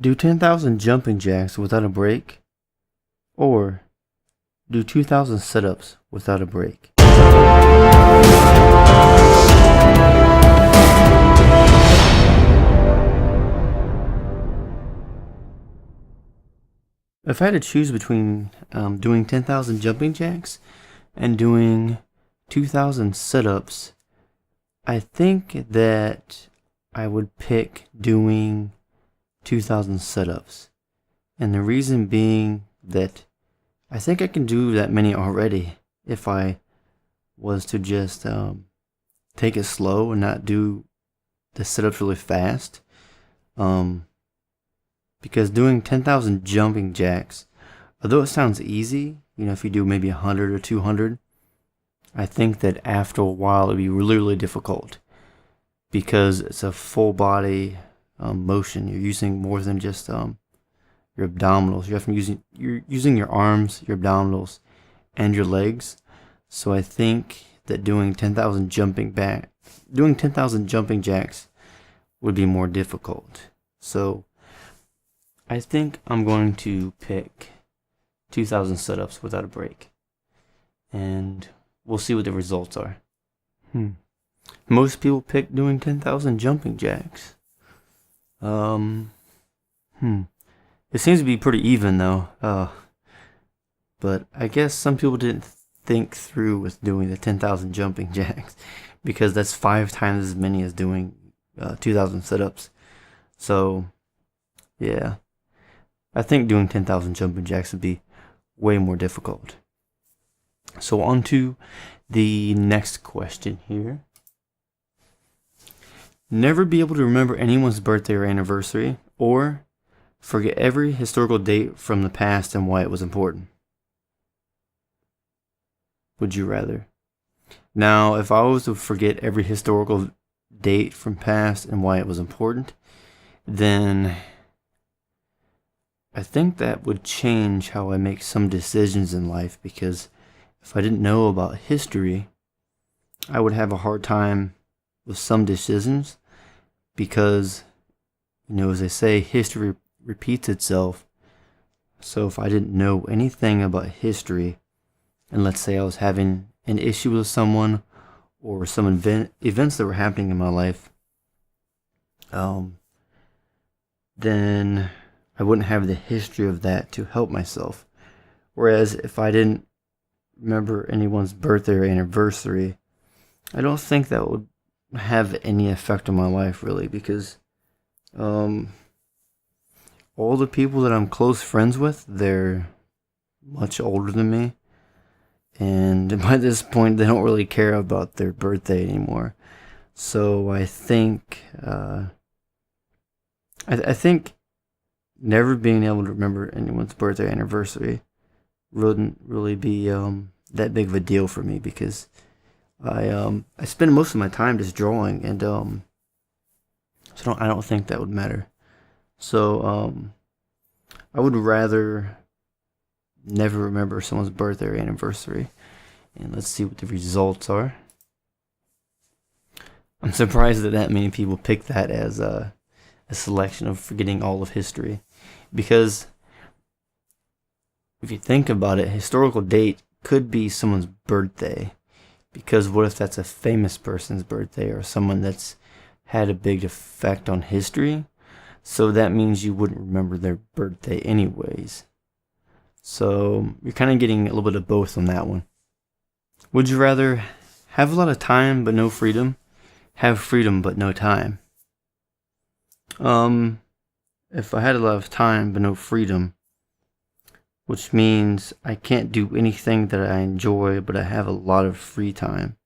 Do 10,000 jumping jacks without a break, or do 2,000 sit-ups without a break. If I had to choose between doing 10,000 jumping jacks and doing 2,000 sit-ups, I think that I would pick doing 2,000 sit-ups. And the reason being that I think I can do that many already if I was to just take it slow and not do the sit-ups really fast. Because doing 10,000 jumping jacks, although it sounds easy, if you do maybe 100 or 200, I think that after a while it'd be really, really difficult because it's a full body motion. You're using more than just your abdominals. You're using your arms, your abdominals, and your legs. So I think that doing 10,000 jumping jacks would be more difficult. So I think I'm going to pick 2,000 sit-ups without a break. And we'll see what the results are. Most people pick doing 10,000 jumping jacks. It seems to be pretty even though. But I guess some people didn't think through with doing the 10,000 jumping jacks because that's 5 times as many as doing 2,000 sit-ups. So, yeah. I think doing 10,000 jumping jacks would be way more difficult. So on to the next question here. Never be able to remember anyone's birthday or anniversary, or forget every historical date from the past and why it was important. Would you rather? Now, if I was to forget every historical date from past and why it was important, then I think that would change how I make some decisions in life, because if I didn't know about history, I would have a hard time with some decisions because, as they say, history repeats itself. So if I didn't know anything about history, and let's say I was having an issue with someone or some events that were happening in my life, then I wouldn't have the history of that to help myself. Whereas if I didn't remember anyone's birthday or anniversary, I don't think that would have any effect on my life really, because all the people that I'm close friends with, they're much older than me, and by this point they don't really care about their birthday anymore. So I think I think never being able to remember anyone's birthday or anniversary wouldn't really be that big of a deal for me, because I spend most of my time just drawing, and so I don't think that would matter. So I would rather never remember someone's birthday or anniversary. And let's see what the results are. I'm surprised that many people pick that as a selection of forgetting all of history, because if you think about it, historical date could be someone's birthday, because what if that's a famous person's birthday or someone that's had a big effect on history? So that means you wouldn't remember their birthday anyways. So you're kind of getting a little bit of both on that one. Would you rather have a lot of time but no freedom, have freedom but no time? If I had a lot of time but no freedom, which means I can't do anything that I enjoy, but I have a lot of free time.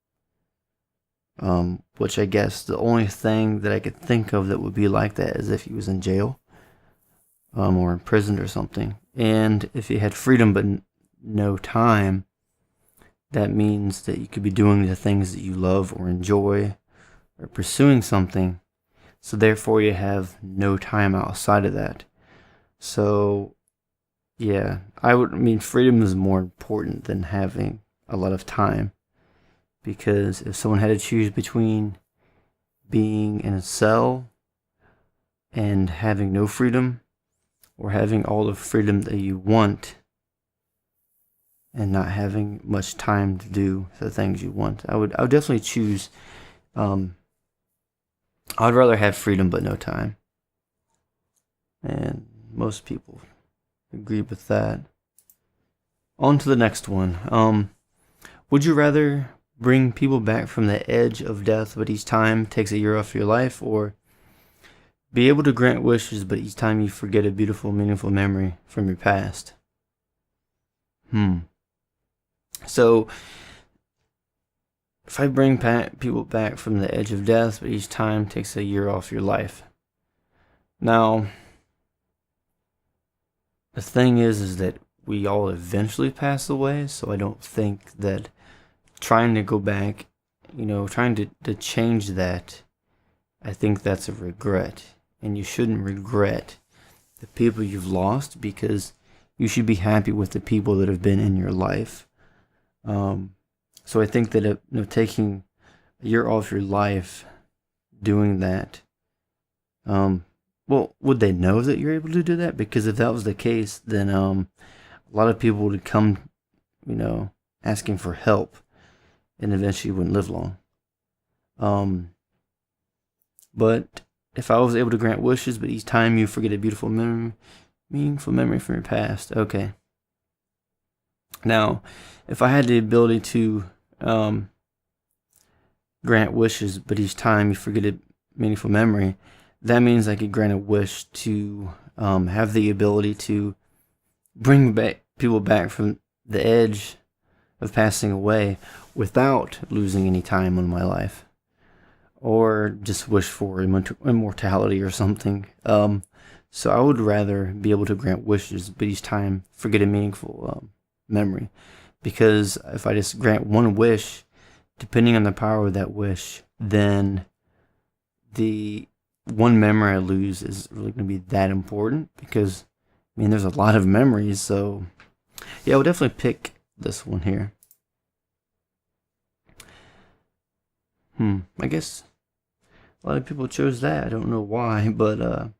Which I guess the only thing that I could think of that would be like that is if he was in jail, or in prison or something. And if you had freedom but no time, that means that you could be doing the things that you love or enjoy, or pursuing something. So therefore you have no time outside of that. So yeah, freedom is more important than having a lot of time. Because if someone had to choose between being in a cell and having no freedom, or having all the freedom that you want and not having much time to do the things you want? I would definitely choose, I'd rather have freedom but no time. And most people agree with that. On to the next one. Would you rather bring people back from the edge of death but each time takes a year off your life, or be able to grant wishes but each time you forget a beautiful, meaningful memory from your past? So, if I bring people back from the edge of death but each time takes a year off your life. Now, the thing is that we all eventually pass away, so I don't think that trying to go back, trying to change that, I think that's a regret. And you shouldn't regret the people you've lost, because you should be happy with the people that have been in your life. So I think that taking a year off your life, doing that, well, would they know that you're able to do that? Because if that was the case, then a lot of people would come, asking for help, and eventually you wouldn't live long. But if I was able to grant wishes, but each time you forget a beautiful meaningful memory from your past, okay. Now, if I had the ability to grant wishes, but each time you forget a meaningful memory, that means I could grant a wish to have the ability to bring people back from the edge of passing away without losing any time in my life, or just wish for immortality or something. So I would rather be able to grant wishes, but each time forget a meaningful memory, because if I just grant one wish, depending on the power of that wish, then the one memory I lose is really going to be that important, because there's a lot of memories. So yeah, I would definitely pick this one here. I guess a lot of people chose that. I don't know why, but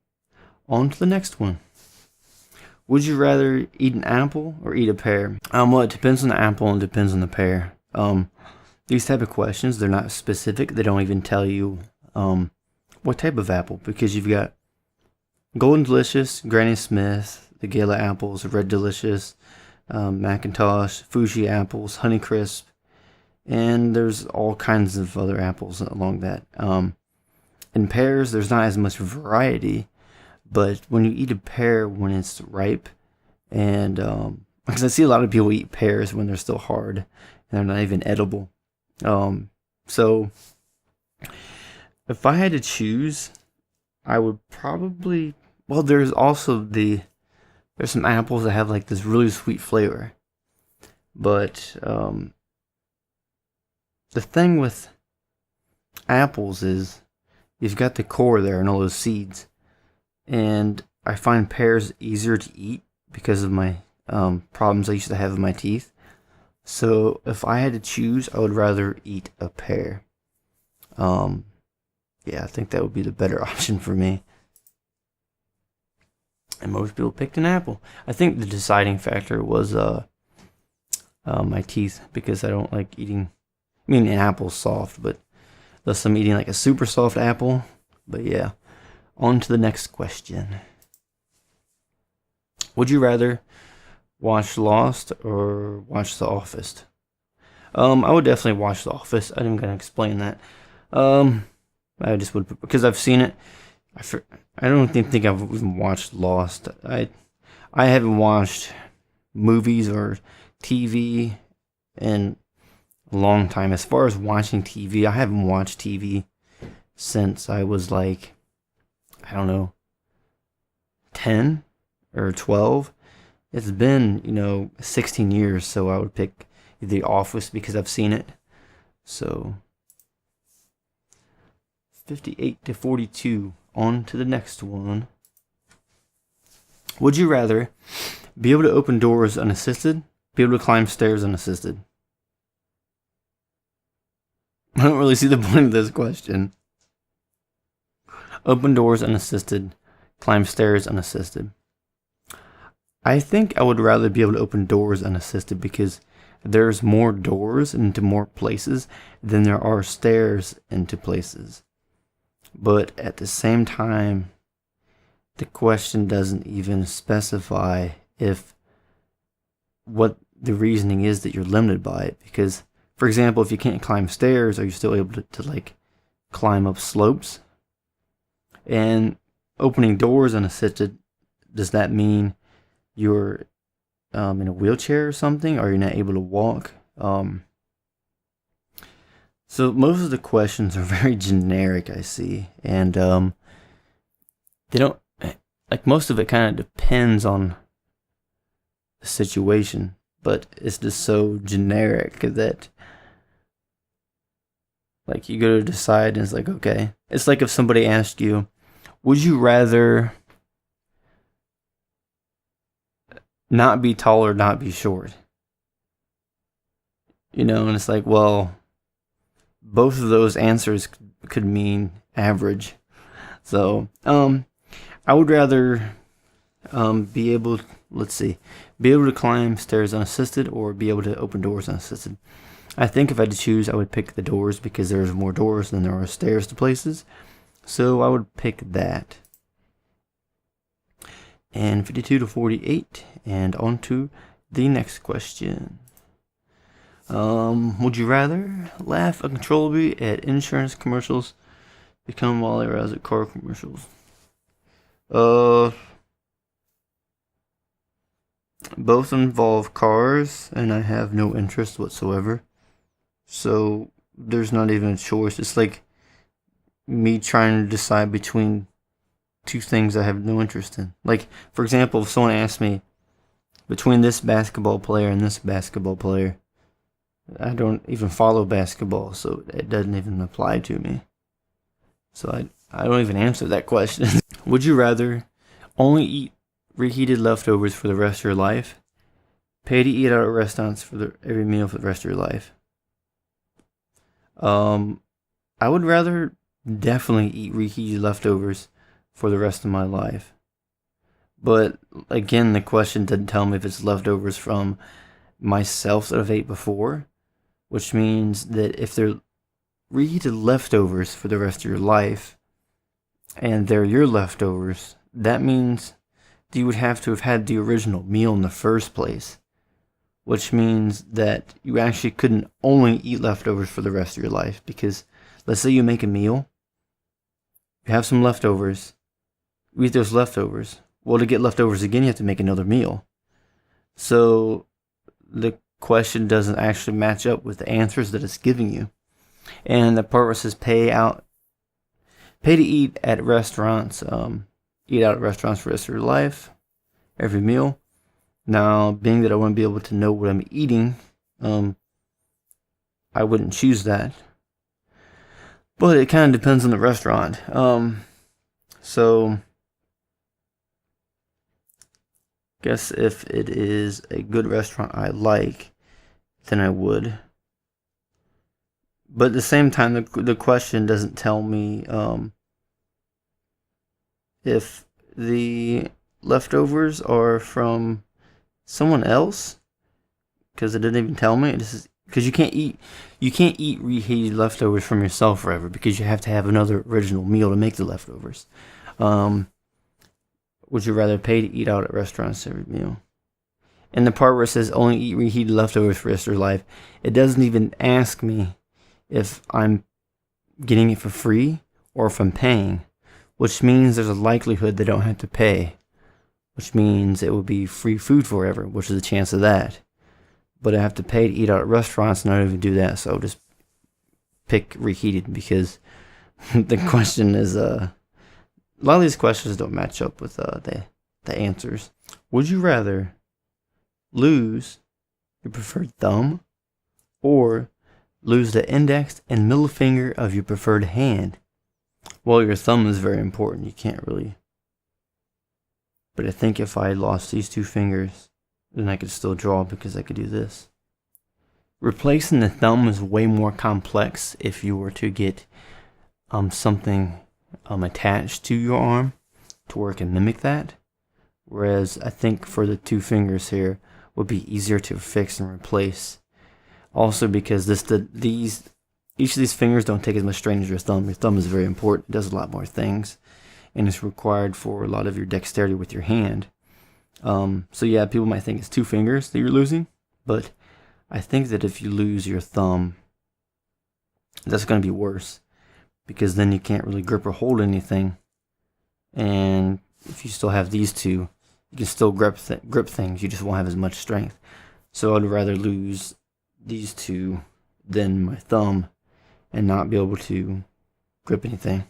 on to the next one. Would you rather eat an apple or eat a pear? Well, it depends on the apple and depends on the pear. These type of questions, they're not specific. They don't even tell you what type of apple, because you've got Golden Delicious, Granny Smith, the Gala apples, Red Delicious, Macintosh, Fuji apples, Honeycrisp, and there's all kinds of other apples along that. In pears, there's not as much variety, but when you eat a pear when it's ripe, and because I see a lot of people eat pears when they're still hard and they're not even edible. So if I had to choose, I would probably, well, there's some apples that have like this really sweet flavor, but the thing with apples is you've got the core there and all those seeds, and I find pears easier to eat because of my problems I used to have with my teeth. So if I had to choose, I would rather eat a pear. Yeah, I think that would be the better option for me. And most people picked an apple. I think the deciding factor was my teeth, because I don't like eating. An apple's soft, but unless I'm eating like a super soft apple. But yeah, on to the next question. Would you rather watch Lost or watch The Office? I would definitely watch The Office. I'm gonna explain that. I just would, because I've seen it. I don't think I've even watched Lost. I haven't watched movies or TV in a long time. As far as watching TV, I haven't watched TV since I was like, I don't know, 10 or 12. It's been, 16 years, so I would pick The Office because I've seen it. So 58-42. On to the next one. Would you rather be able to open doors unassisted, be able to climb stairs unassisted? I don't really see the point of this question. Open doors unassisted, climb stairs unassisted. I think I would rather be able to open doors unassisted, because there's more doors into more places than there are stairs into places. But at the same time, the question doesn't even specify if what the reasoning is that you're limited by it. Because, for example, if you can't climb stairs, are you still able to like climb up slopes? And opening doors unassisted, does that mean you're in a wheelchair or something? Or you're not able to walk? So most of the questions are very generic, I see. And they don't, like, most of it kind of depends on the situation. But it's just so generic that, like, you go to decide and it's like, okay. It's like if somebody asked you, would you rather not be tall or not be short? You know, and it's like, well, both of those answers could mean average. So, I would rather be able, be able to climb stairs unassisted or be able to open doors unassisted. I think if I had to choose, I would pick the doors, because there's more doors than there are stairs to places. So I would pick that. And 52 to 48, and on to the next question. Would you rather laugh uncontrollably at insurance commercials, become Wally Rouse at car commercials? Both involve cars, and I have no interest whatsoever. So there's not even a choice. It's like me trying to decide between two things I have no interest in. Like, for example, if someone asked me between this basketball player and this basketball player, I don't even follow basketball, so it doesn't even apply to me. So I don't even answer that question. Would you rather only eat reheated leftovers for the rest of your life, pay to eat out at restaurants for every meal for the rest of your life? I would rather definitely eat reheated leftovers for the rest of my life. But again, the question didn't tell me if it's leftovers from myself that I've ate before, which means that if they're reheated leftovers for the rest of your life and they're your leftovers, that means that you would have to have had the original meal in the first place, which means that you actually couldn't only eat leftovers for the rest of your life. Because let's say you make a meal, you have some leftovers, you eat those leftovers. Well, to get leftovers again, you have to make another meal. So the question doesn't actually match up with the answers that it's giving you. And the part where it says pay to eat at restaurants, eat out at restaurants for the rest of your life, every meal. Now, being that I want to be able to know what I'm eating, I wouldn't choose that. But it kind of depends on the restaurant. So, guess if it is a good restaurant I like, then I would. But at the same time, the question doesn't tell me if the leftovers are from someone else, because it didn't even tell me. Because you can't eat reheated leftovers from yourself forever, because you have to have another original meal to make the leftovers. Would you rather pay to eat out at restaurants every meal? And the part where it says only eat reheated leftovers for the rest of your life, it doesn't even ask me if I'm getting it for free or if I'm paying, which means there's a likelihood they don't have to pay, which means it would be free food forever, which is a chance of that. But I have to pay to eat out at restaurants, and I don't even do that, so I'll just pick reheated, because the question is, a lot of these questions don't match up with the answers. Would you rather lose your preferred thumb or lose the index and middle finger of your preferred hand? Well, your thumb is very important. You can't really. But I think if I lost these two fingers, then I could still draw, because I could do this. Replacing the thumb is way more complex if you were to get something attached to your arm to where it can mimic that. Whereas I think for the 2 fingers here would be easier to fix and replace. Also because each of these fingers don't take as much strain as your thumb. Your thumb is very important. It does a lot more things, and it's required for a lot of your dexterity with your hand. So yeah, people might think it's 2 fingers that you're losing, but I think that if you lose your thumb, that's going to be worse, because then you can't really grip or hold anything. And if you still have these 2, you can still grip things. You just won't have as much strength. So I'd rather lose these 2 than my thumb and not be able to grip anything.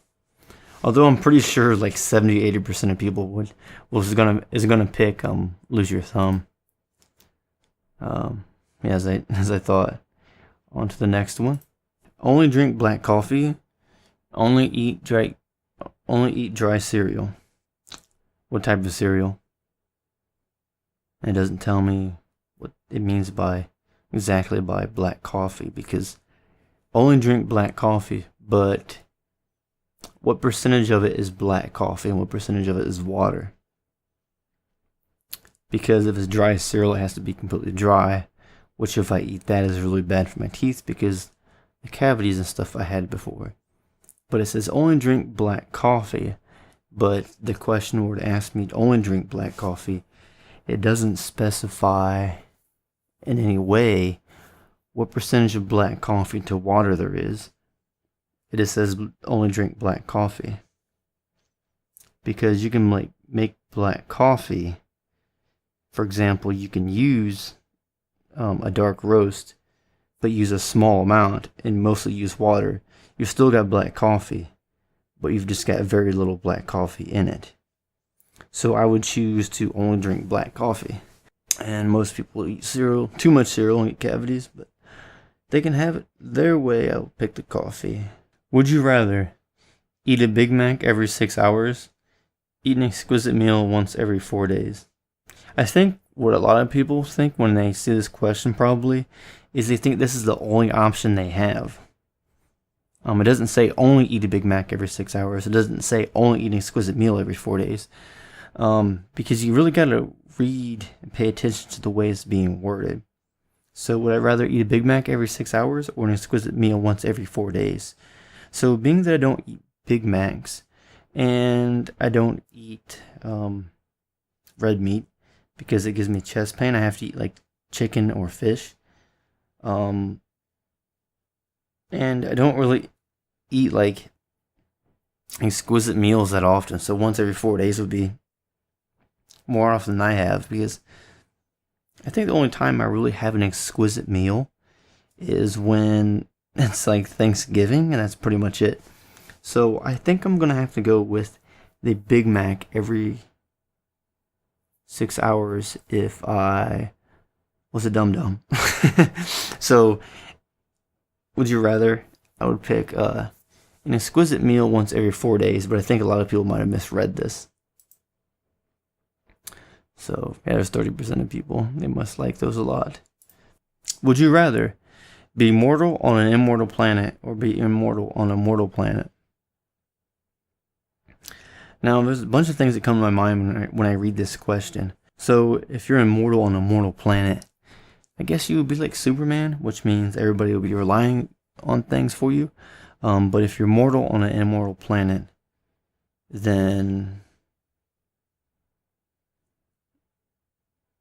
Although I'm pretty sure like 70-80% of people is gonna pick lose your thumb. Yeah, as I thought. On to the next one. Only drink black coffee. Only eat dry cereal. What type of cereal? And it doesn't tell me what it means exactly by black coffee, because only drink black coffee, but what percentage of it is black coffee and what percentage of it is water? Because if it's dry cereal, it has to be completely dry, which if I eat that is really bad for my teeth because the cavities and stuff I had before. But it says only drink black coffee, but the question would ask me to only drink black coffee. It doesn't specify in any way what percentage of black coffee to water there is. It just says only drink black coffee. Because you can make black coffee. For example, you can use a dark roast, but use a small amount and mostly use water. You've still got black coffee, but you've just got very little black coffee in it. So I would choose to only drink black coffee. And most people eat cereal, too much cereal, and get cavities, but they can have it their way. I'll pick the coffee. Would you rather eat a Big Mac every 6 hours, eat an exquisite meal once every 4 days? I think what a lot of people think when they see this question probably is they think this is the only option they have. It doesn't say only eat a Big Mac every 6 hours. It doesn't say only eat an exquisite meal every 4 days. Because you really got to read and pay attention to the way it's being worded. So would I rather eat a Big Mac every 6 hours or an exquisite meal once every 4 days? So being that I don't eat Big Macs and I don't eat red meat because it gives me chest pain, I have to eat like chicken or fish. And I don't really eat like exquisite meals that often. So once every 4 days would be more often than I have, because I think the only time I really have an exquisite meal is when it's like Thanksgiving, and that's pretty much it. So I think I'm gonna have to go with the Big Mac every 6 hours if I was a dum-dum. So would you rather? I would pick an exquisite meal once every 4 days, but I think a lot of people might have misread this. So yeah, there's 30% of people. They must like those a lot. Would you rather be mortal on an immortal planet or be immortal on a mortal planet? Now, there's a bunch of things that come to my mind when I read this question. So if you're immortal on a mortal planet, I guess you would be like Superman, which means everybody will be relying on things for you. But if you're mortal on an immortal planet, then...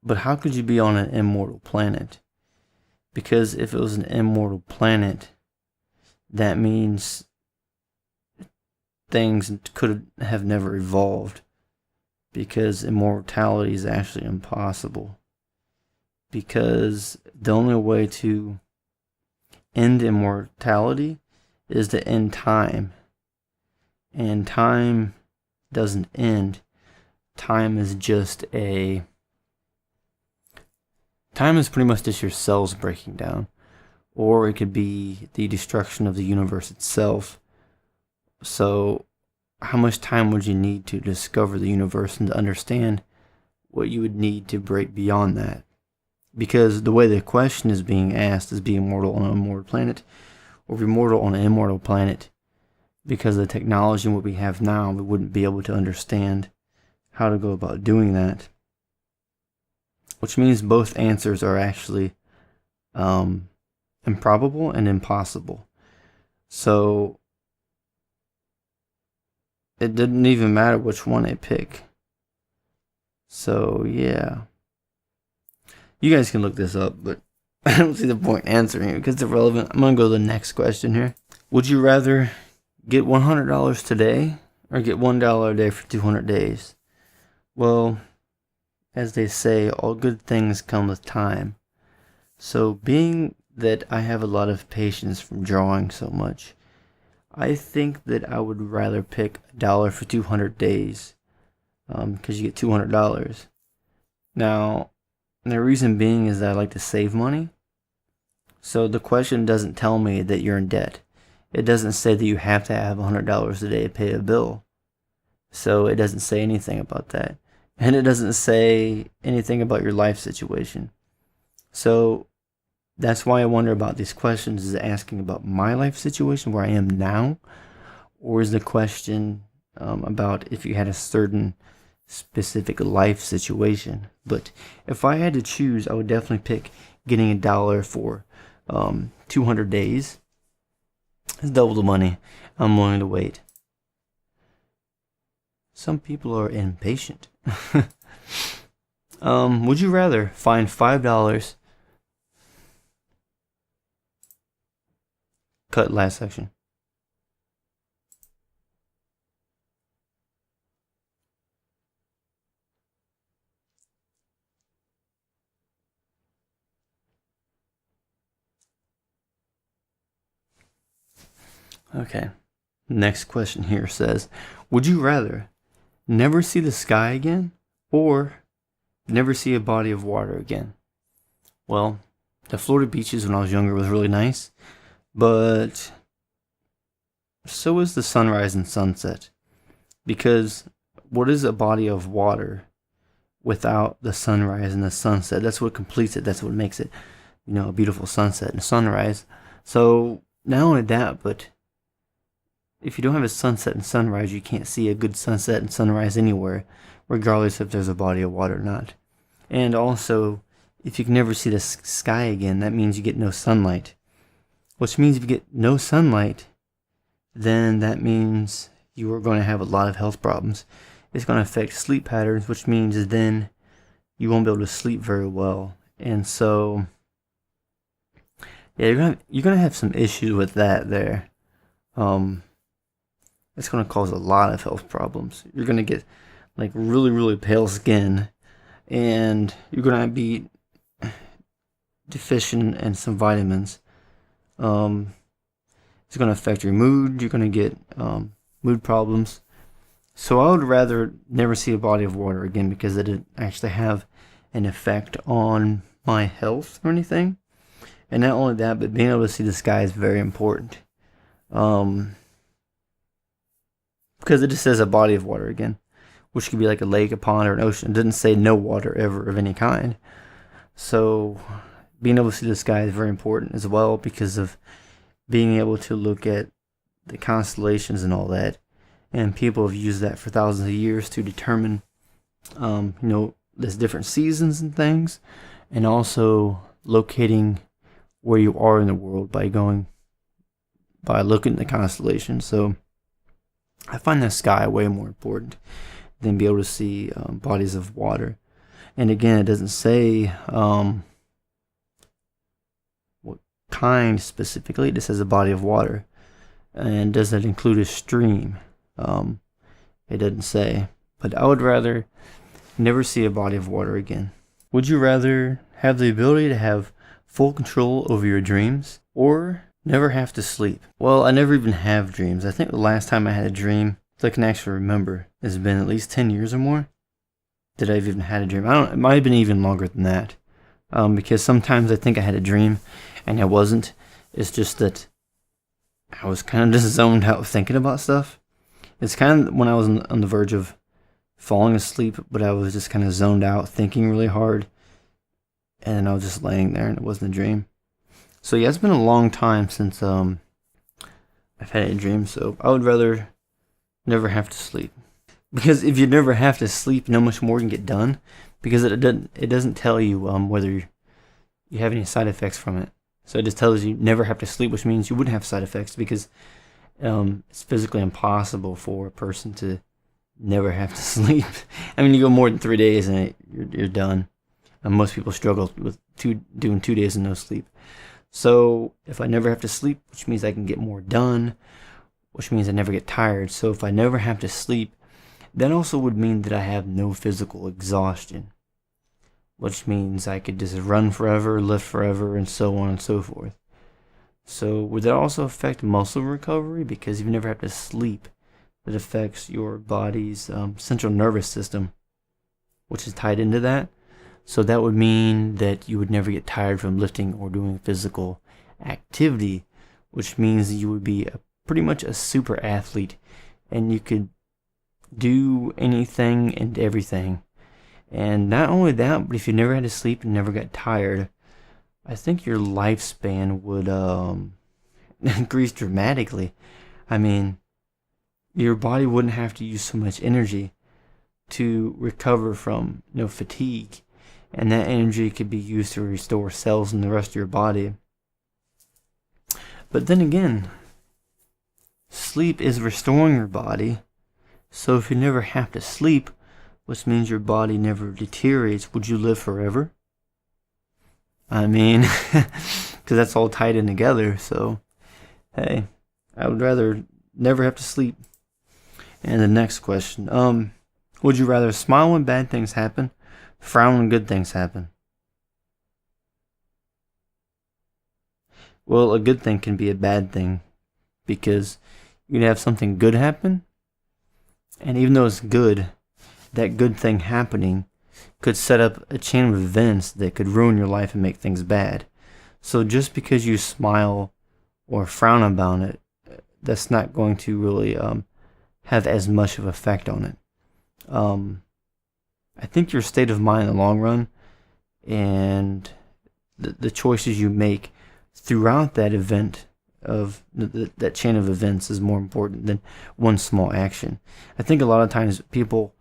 But how could you be on an immortal planet? Because if it was an immortal planet, that means things could have never evolved. Because immortality is actually impossible. Because the only way to end immortality is to end time. And time doesn't end. Time is pretty much just your cells breaking down. Or it could be the destruction of the universe itself. So, how much time would you need to discover the universe and to understand what you would need to break beyond that? Because the way the question is being asked is be immortal on an immortal planet or be mortal on an immortal planet. Because of the technology and what we have now, we wouldn't be able to understand how to go about doing that. Which means both answers are actually improbable and impossible. So it didn't even matter which one I pick. So yeah. You guys can look this up, but I don't see the point answering it because it's irrelevant. I'm going to go to the next question here. Would you rather get $100 today or get $1 a day for 200 days? Well, as they say, all good things come with time. So being that I have a lot of patience from drawing so much, I think that I would rather pick $1 for 200 days because you get $200. Now, the reason being is that I like to save money. So the question doesn't tell me that you're in debt. It doesn't say that you have to have $100 a day to pay a bill. So it doesn't say anything about that. And it doesn't say anything about your life situation. So that's why I wonder about these questions. Is it asking about my life situation, where I am now? Or is the question about if you had a certain specific life situation? But if I had to choose, I would definitely pick getting $1 for 200 days. It's double the money. I'm willing to wait. Some people are impatient. Would you rather find $5? Cut last section. Okay. Next question here says, would you rather never see the sky again or never see a body of water again? Well, the Florida beaches when I was younger was really nice, but so is the sunrise and sunset. Because what is a body of water without the sunrise and the sunset? That's what completes it. That's what makes it, a beautiful sunset and sunrise. So not only that, but if you don't have a sunset and sunrise, you can't see a good sunset and sunrise anywhere, regardless if there's a body of water or not. And also, if you can never see the sky again, that means you get no sunlight. Which means if you get no sunlight, then that means you are going to have a lot of health problems. It's going to affect sleep patterns, which means then you won't be able to sleep very well. And so, yeah, you're gonna have some issues with that there. It's going to cause a lot of health problems. You're going to get like really, really pale skin, and you're going to be deficient in some vitamins. It's going to affect your mood. You're going to get mood problems. So I would rather never see a body of water again because it didn't actually have an effect on my health or anything. And not only that, but being able to see the sky is very important. Because it just says a body of water again, which could be like a lake, a pond, or an ocean. It didn't say no water ever of any kind. So being able to see the sky is very important as well because of being able to look at the constellations and all that. And people have used that for thousands of years to determine, there's different seasons and things, and also locating where you are in the world by looking at the constellations. So I find the sky way more important than be able to see bodies of water. And again, it doesn't say what kind specifically. It just says a body of water. And does that include a stream? It doesn't say. But I would rather never see a body of water again. Would you rather have the ability to have full control over your dreams or never have to sleep? Well, I never even have dreams. I think the last time I had a dream that I can actually remember has been at least 10 years or more that I've even had a dream. It might have been even longer than that. Because sometimes I think I had a dream and I wasn't. It's just that I was kind of just zoned out thinking about stuff. It's kind of when I was on the verge of falling asleep, but I was just kind of zoned out thinking really hard. And I was just laying there and it wasn't a dream. So yeah, it's been a long time since I've had a dream, so I would rather never have to sleep. Because if you never have to sleep, not much more can get done. Because it doesn't tell you whether you have any side effects from it. So it just tells you never have to sleep, which means you wouldn't have side effects, because it's physically impossible for a person to never have to sleep. I mean, you go more than 3 days and you're done. Most people struggle with doing 2 days and no sleep. So if I never have to sleep, which means I can get more done, which means I never get tired. So if I never have to sleep, that also would mean that I have no physical exhaustion, which means I could just run forever, lift forever, and so on and so forth. So would that also affect muscle recovery? Because if you never have to sleep, it affects your body's central nervous system, which is tied into that. So that would mean that you would never get tired from lifting or doing physical activity, which means you would be pretty much a super athlete, and you could do anything and everything. And not only that, but if you never had to sleep and never got tired, I think your lifespan would increase dramatically. I mean, your body wouldn't have to use so much energy to recover from fatigue, and that energy could be used to restore cells in the rest of your body. But then again, sleep is restoring your body. So if you never have to sleep, which means your body never deteriorates, would you live forever? I mean, because that's all tied in together. So, hey, I would rather never have to sleep. And the next question, would you rather smile when bad things happen, frown when good things happen? Well, a good thing can be a bad thing, because you can have something good happen, and even though it's good, that good thing happening could set up a chain of events that could ruin your life and make things bad. So just because you smile or frown about it, that's not going to really have as much of an effect on it. I think your state of mind in the long run and the choices you make throughout that event of that chain of events is more important than one small action. I think a lot of times people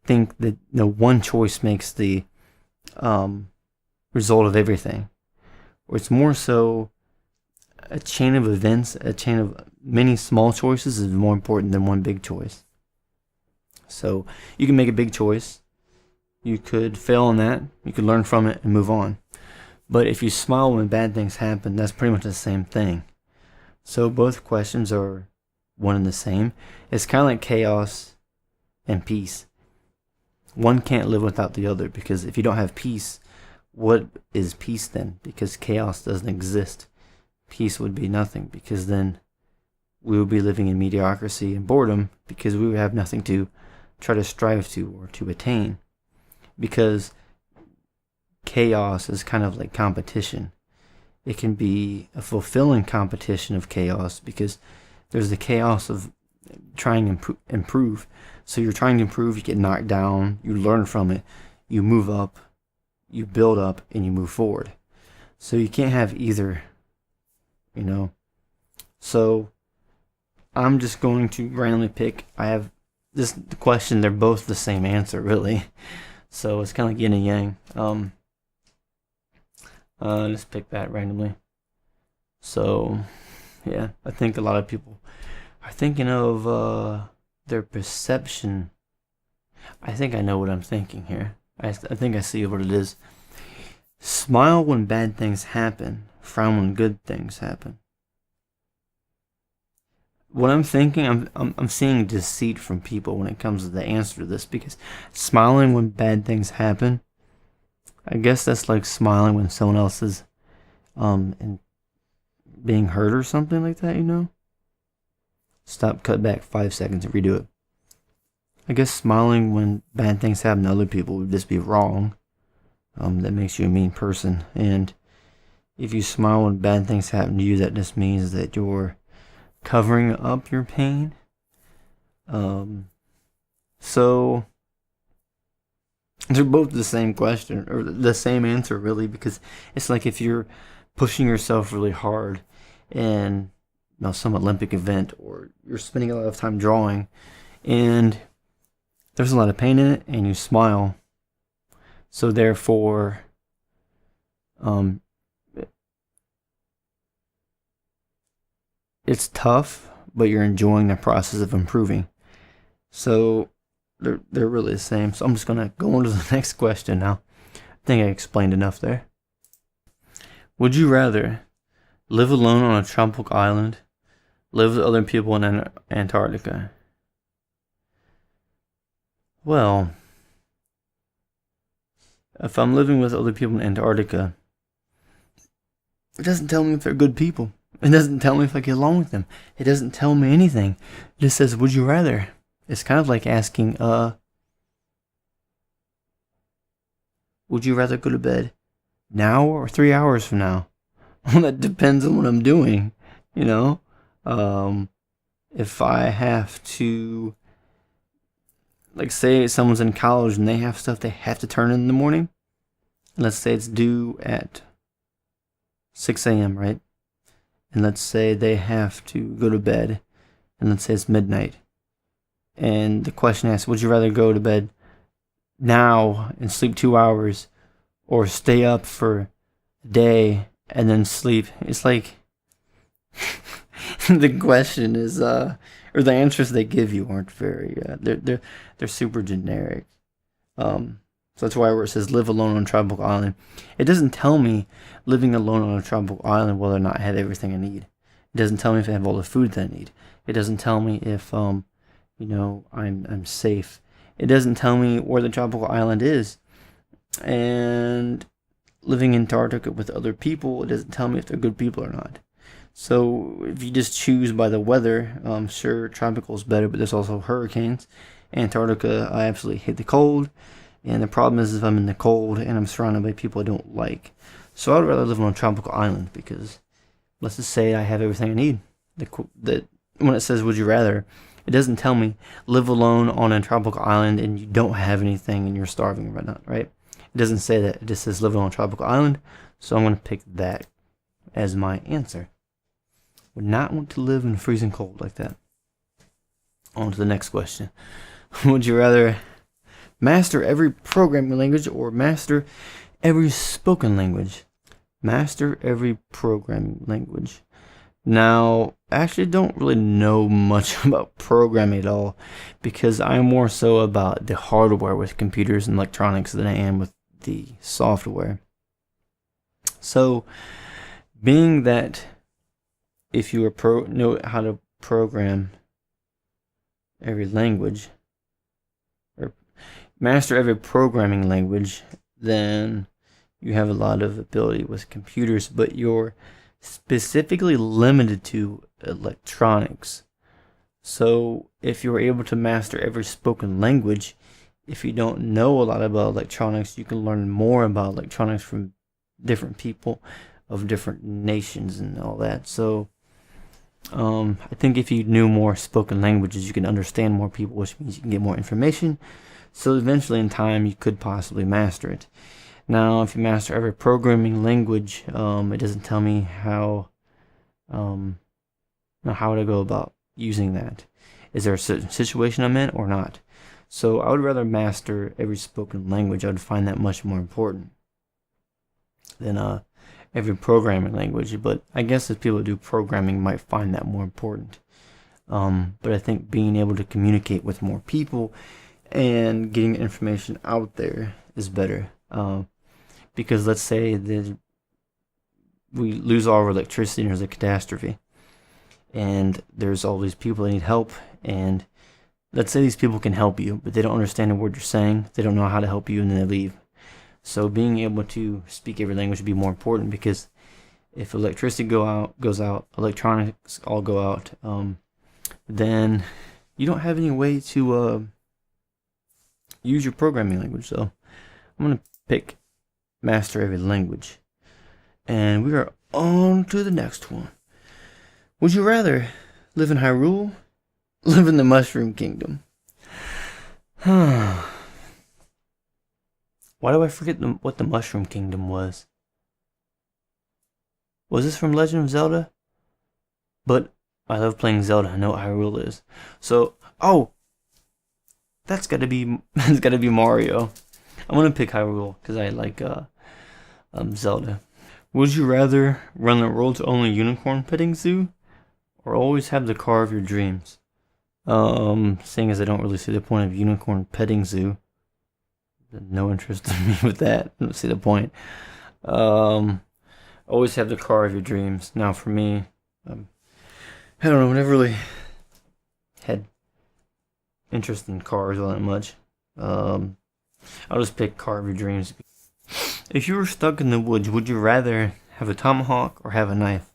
think that one choice makes the result of everything, or it's more so a chain of events, a chain of many small choices is more important than one big choice. So you can make a big choice, you could fail on that, you could learn from it and move on. But if you smile when bad things happen, that's pretty much the same thing. So both questions are one and the same. It's kind of like chaos and peace. One can't live without the other, because if you don't have peace, what is peace then? Because chaos doesn't exist. Peace would be nothing, because then we would be living in mediocrity and boredom, because we would have nothing to try to strive to or to attain. Because chaos is kind of like competition. It can be a fulfilling competition of chaos, because there's the chaos of trying to improve. So you're trying to improve, you get knocked down, you learn from it, you move up, you build up, and you move forward. So you can't have either, So I'm just going to randomly pick. I have this question, they're both the same answer, really. So it's kind of like yin and yang. Let's pick that randomly. So, yeah, I think a lot of people are thinking of their perception. I think I know what I'm thinking here. I think I see what it is. Smile when bad things happen, frown when good things happen. What I'm thinking, I'm seeing deceit from people when it comes to the answer to this, because smiling when bad things happen, I guess that's like smiling when someone else is being hurt or something like that, Stop, cut back 5 seconds and redo it. I guess smiling when bad things happen to other people would just be wrong. That makes you a mean person. And if you smile when bad things happen to you, that just means that you're covering up your pain. So they're both the same question, or the same answer, really, because it's like if you're pushing yourself really hard in some Olympic event, or you're spending a lot of time drawing, and there's a lot of pain in it, and you smile. So therefore, it's tough, but you're enjoying the process of improving. So they're really the same. So I'm just gonna go on to the next question now. I think I explained enough there. Would you rather live alone on a tropical island, live with other people in Antarctica? Well, if I'm living with other people in Antarctica, it doesn't tell me if they're good people. It doesn't tell me if I get along with them. It doesn't tell me anything. It just says, would you rather? It's kind of like asking, would you rather go to bed now or 3 hours from now? Well, that depends on what I'm doing, you know? If I have to, like, say someone's in college and they have stuff they have to turn in the morning. Let's say it's due at 6 a.m., right? And let's say they have to go to bed, and let's say it's midnight. And the question asks, would you rather go to bed now and sleep 2 hours, or stay up for a day and then sleep? It's like, the question is, or the answers they give you aren't very, they're super generic. So that's why where it says live alone on a tropical island, it doesn't tell me living alone on a tropical island whether or not I have everything I need. It doesn't tell me if I have all the food that I need. It doesn't tell me if I'm safe. It doesn't tell me where the tropical island is. And living in Antarctica with other people, it doesn't tell me if they're good people or not. So if you just choose by the weather, sure, tropical is better, but there's also hurricanes. Antarctica, I absolutely hate the cold. And the problem is if I'm in the cold and I'm surrounded by people I don't like. So I'd rather live on a tropical island because, let's just say I have everything I need. When it says would you rather, it doesn't tell me live alone on a tropical island and you don't have anything and you're starving right now, right? It doesn't say that. It just says live on a tropical island. So I'm going to pick that as my answer. Would not want to live in freezing cold like that. On to the next question. Would you rather master every programming language or master every spoken language? Master every programming language. Now, I actually don't really know much about programming at all because I'm more so about the hardware with computers and electronics than I am with the software. So, being that if you know how to program every language, or master every programming language, then you have a lot of ability with computers, but you're specifically limited to electronics. So if you're able to master every spoken language, if you don't know a lot about electronics, you can learn more about electronics from different people of different nations and all that. So I think if you knew more spoken languages, you can understand more people, which means you can get more information. So eventually in time, you could possibly master it. Now, if you master every programming language, it doesn't tell me how to go about using that. Is there a certain situation I'm in or not? So I would rather master every spoken language. I would find that much more important than every programming language. But I guess if people do programming might find that more important. But I think being able to communicate with more people and getting information out there is better. Because let's say that we lose all our electricity and there's a catastrophe. And there's all these people that need help. And let's say these people can help you, but they don't understand the word you're saying. They don't know how to help you, and then they leave. So being able to speak every language would be more important, because if electricity goes out, electronics all go out, then you don't have any way to use your programming language. So I'm going to pick master every language. And we are on to the next one. Would you rather live in Hyrule, live in the Mushroom Kingdom? Why do I forget what the Mushroom Kingdom was? Was this from Legend of Zelda? But I love playing Zelda. I know what Hyrule is. So, that's gotta be that's gotta be Mario. I'm gonna pick Hyrule because I like Zelda. Would you rather run the world's only unicorn petting zoo, or always have the car of your dreams? Seeing as I don't really see the point of unicorn petting zoo, no interest in me with that. I don't see the point. Always have the car of your dreams. Now for me, I don't know. I never really had interest in cars all that much. I'll just pick car of your dreams. If you were stuck in the woods, would you rather have a tomahawk or have a knife?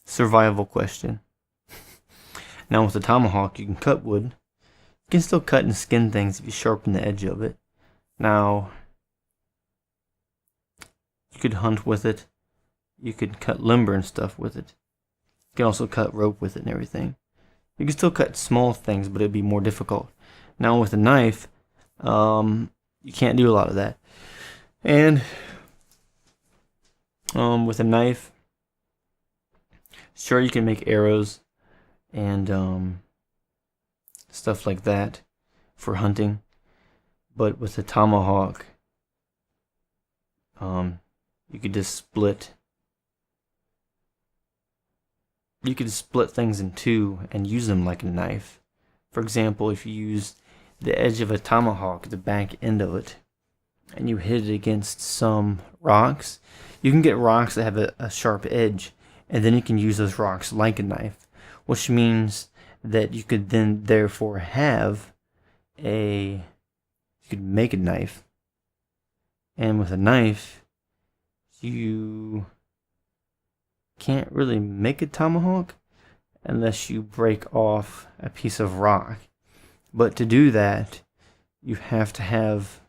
Survival question. Now with the tomahawk, you can cut wood. You can still cut and skin things if you sharpen the edge of it. Now, you could hunt with it. You could cut lumber and stuff with it. You can also cut rope with it and everything. You can still cut small things, but it'd be more difficult. Now with a knife, you can't do a lot of that. And with a knife, sure, you can make arrows and stuff like that for hunting, but with a tomahawk, you could just split. You could split things in two and use them like a knife. For example, if you use the edge of a tomahawk, the back end of it, and you hit it against some rocks, you can get rocks that have a sharp edge, and then you can use those rocks like a knife, which means that you could then therefore have you could make a knife. And with a knife, you can't really make a tomahawk unless you break off a piece of rock. But to do that, you have to have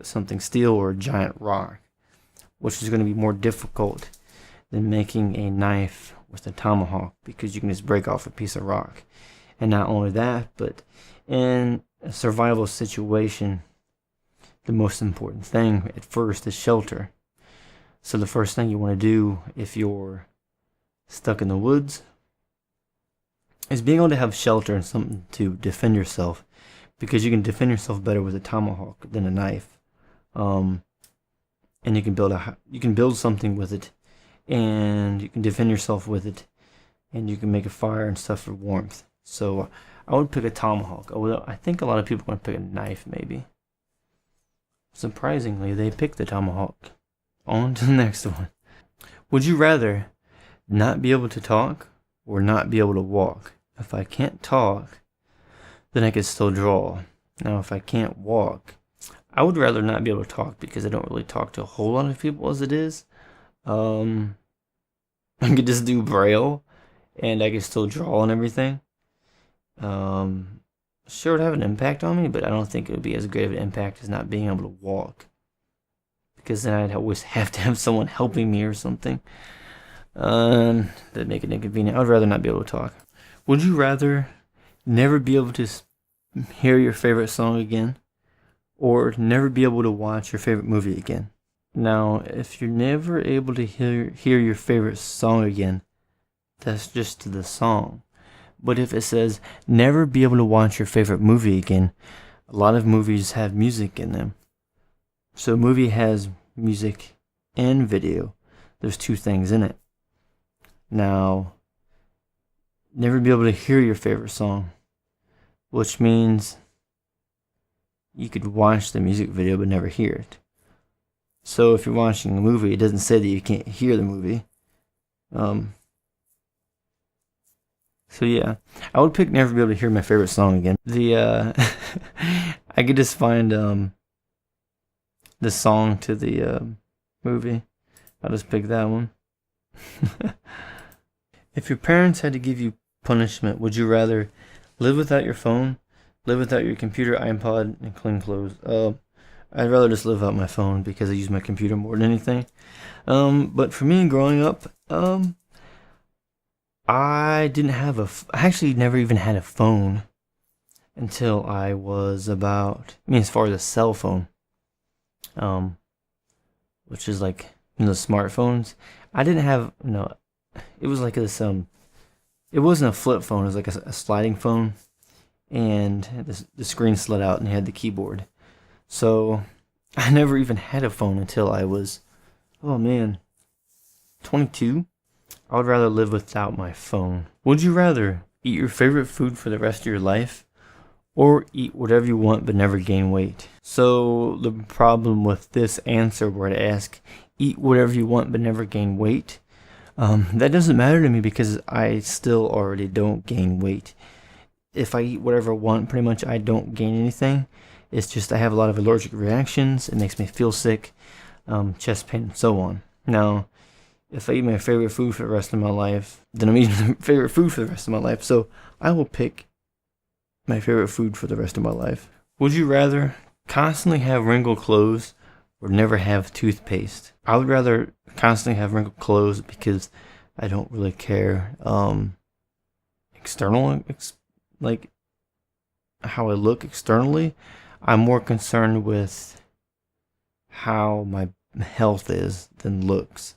something steel or a giant rock, which is going to be more difficult than making a knife with a tomahawk, because you can just break off a piece of rock. And not only that, but in a survival situation, the most important thing at first is shelter. So the first thing you want to do if you're stuck in the woods is being able to have shelter and something to defend yourself, because you can defend yourself better with a tomahawk than a knife. And you can build something with it, and you can defend yourself with it, and you can make a fire and stuff for warmth. So I would pick a tomahawk, although I think a lot of people are going to pick a knife maybe. Surprisingly, they picked the tomahawk. On to the next one. Would you rather not be able to talk or not be able to walk? If I can't talk, then I could still draw. Now, if I can't walk, I would rather not be able to talk, because I don't really talk to a whole lot of people as it is. I could just do Braille, and I could still draw and everything. Sure, it would have an impact on me, but I don't think it would be as great of an impact as not being able to walk, because then I'd always have to have someone helping me or something. That'd make it inconvenient. I would rather not be able to talk. Would you rather never be able to hear your favorite song again, or never be able to watch your favorite movie again? Now, if you're never able to hear your favorite song again, that's just the song. But if it says never be able to watch your favorite movie again, a lot of movies have music in them. So a movie has music and video. There's two things in it. Now, never be able to hear your favorite song, which means you could watch the music video but never hear it. So if you're watching a movie, it doesn't say that you can't hear the movie. So yeah, I would pick never be able to hear my favorite song again. I could just find the song to the movie. I'll just pick that one. If your parents had to give you punishment, would you rather live without your phone, live without your computer, iPod, and clean clothes? I'd rather just live without my phone, because I use my computer more than anything. But for me, growing up, I actually never even had a phone until I was about, as far as a cell phone, which is like, the smartphones. I didn't have, it was like this, it wasn't a flip phone, it was like a sliding phone, and the screen slid out and had the keyboard. So I never even had a phone until I was, 22. I would rather live without my phone. Would you rather eat your favorite food for the rest of your life, or eat whatever you want but never gain weight? So the problem with this answer where to ask, eat whatever you want but never gain weight, that doesn't matter to me because I still already don't gain weight. If I eat whatever I want, pretty much I don't gain anything. It's just I have a lot of allergic reactions. It makes me feel sick, chest pain, and so on. Now, if I eat my favorite food for the rest of my life, then I'm eating my favorite food for the rest of my life. So I will pick my favorite food for the rest of my life. Would you rather constantly have wrinkled clothes or never have toothpaste? I would rather constantly have wrinkled clothes because I don't really care like how I look externally. I'm more concerned with how my health is than looks.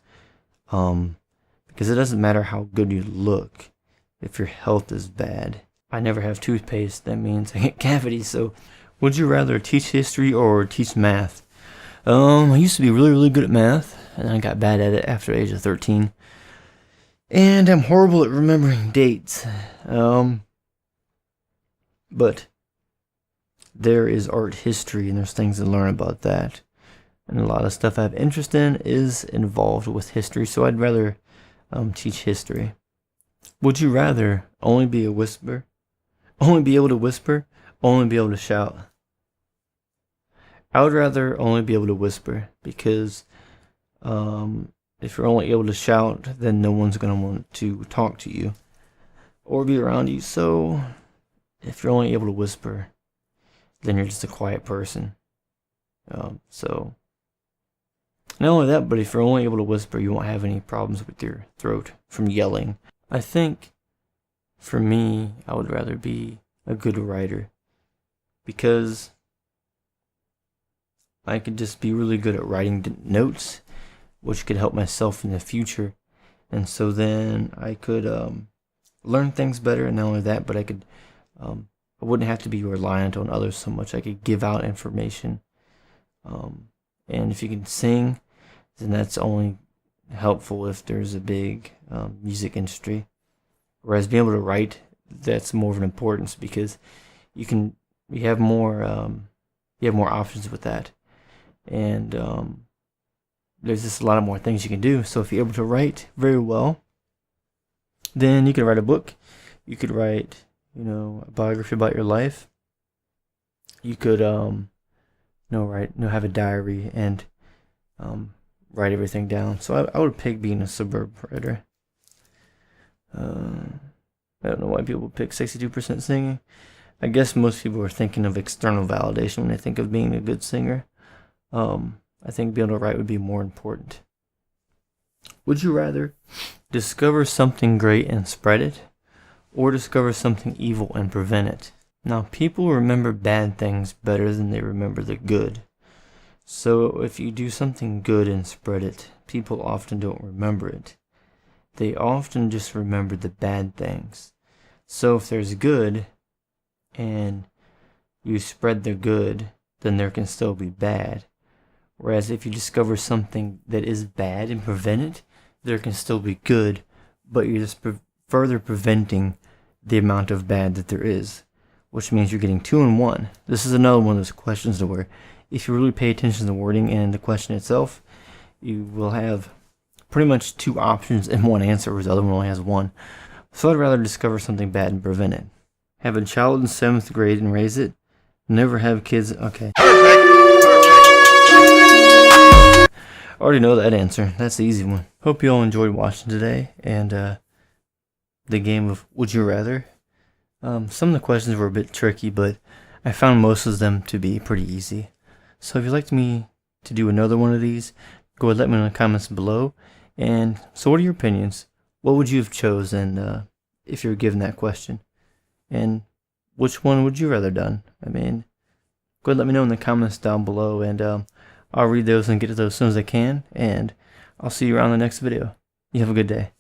Because it doesn't matter how good you look if your health is bad. I never have toothpaste. That means I get cavities. So would you rather teach history or teach math? I used to be really, really good at math, and I got bad at it after the age of 13. And I'm horrible at remembering dates. But there is art history, and there's things to learn about that. And a lot of stuff I have interest in is involved with history, so I'd rather teach history. Would you rather only be able to whisper, only be able to shout? I would rather only be able to whisper, because if you're only able to shout, then no one's going to want to talk to you or be around you. So if you're only able to whisper, then you're just a quiet person. So not only that, but if you're only able to whisper, you won't have any problems with your throat from yelling. I think for me, I would rather be a good writer, because I could just be really good at writing notes, which could help myself in the future. And so then I could learn things better, and not only that, but I could I wouldn't have to be reliant on others so much. I could give out information. And if you can sing, then that's only helpful if there's a big music industry. Whereas being able to write, that's more of an importance, because you have more options with that. And there's just a lot of more things you can do. So if you're able to write very well, then you can write a book. You could write, a biography about your life. You could, have a diary and write everything down. So I would pick being a suburb writer. I don't know why people pick 62% singing. I guess most people are thinking of external validation when they think of being a good singer. I think being able to write would be more important. Would you rather discover something great and spread it, or discover something evil and prevent it? Now, people remember bad things better than they remember the good. So if you do something good and spread it, people often don't remember it. They often just remember the bad things. So if there's good and you spread the good, then there can still be bad. Whereas if you discover something that is bad and prevent it, there can still be good, but you're just further preventing the amount of bad that there is, which means you're getting 2 in 1. This is another one of those questions to where if you really pay attention to the wording and the question itself, you will have pretty much 2 options in one answer, whereas the other one only has 1. So I'd rather discover something bad and prevent it. Have a child in 7th grade and raise it. Never have kids. Okay. I already know that answer. That's the easy one. Hope you all enjoyed watching today and the game of Would You Rather. Some of the questions were a bit tricky, but I found most of them to be pretty easy. So if you'd like me to do another one of these, go ahead and let me know in the comments below. And so what are your opinions? What would you have chosen if you were given that question? And which one would you rather done? I mean, go ahead and let me know in the comments down below, and I'll read those and get to those as soon as I can, and I'll see you around the next video. You have a good day.